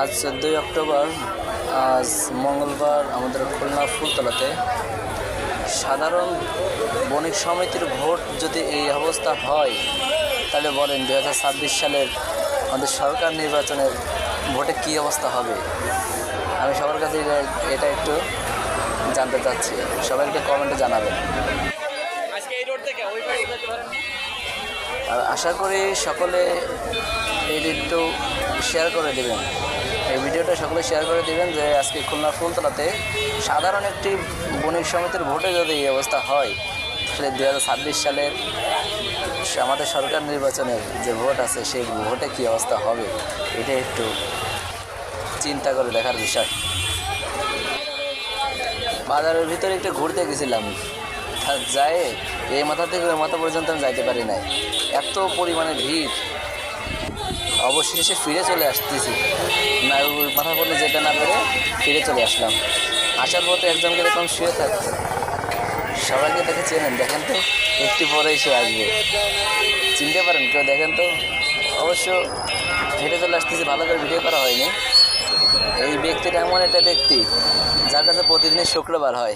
আজ 14ই অক্টোবর, আজ মঙ্গলবার। আমাদের খুলনা ফুলতলাতে সাধারণ বণিক সমিতির ভোট যদি এই অবস্থা হয়, তাহলে বলেন 2026 সালের আমাদের সরকার নির্বাচনের ভোটে কী অবস্থা হবে। আমি সবার কাছে এটা একটু জানতে চাচ্ছি, সবাইকে কমেন্টে জানাবেন। আর আশা করি সকলে এটি একটু শেয়ার করে দেবেন, এই ভিডিওটা সকলে শেয়ার করে দেবেন যে আজকে খুলনা ফুলতলাতে সাধারণ একটি বণিক সমিতির ভোটে যদি এই অবস্থা হয়, তাহলে 2026 সালের আমাদের সরকার নির্বাচনের যে ভোট আছে সেই ভোটে কী অবস্থা হবে, এটা একটু চিন্তা করে দেখার বিষয়। বাজারের ভিতরে একটু ঘুরতে গেছিলাম, যায় এই মাথা থেকে ওই মাথা পর্যন্ত আমি যাইতে পারি নাই, এত পরিমাণে ভিড়। অবশেষে ফিরে চলে আসতেছি, না ওই মাথা পর্যন্ত যেতে না পেরে ফিরে চলে আসলাম। আসার পথে একজনকে দেখলাম শুয়ে থাকতে, সবাইকে দেখে চেনেন, দেখেন তো একটু পরে এসে আসবে, চিনতে পারেন কেউ? দেখেন তো। অবশ্য হেঁটে চলে আসতেছি, ভালো করে ভিডিও করা হয়নি। এই ব্যক্তিটা এমন একটা ব্যক্তি যার কাছে প্রতিদিনই শুক্রবার হয়।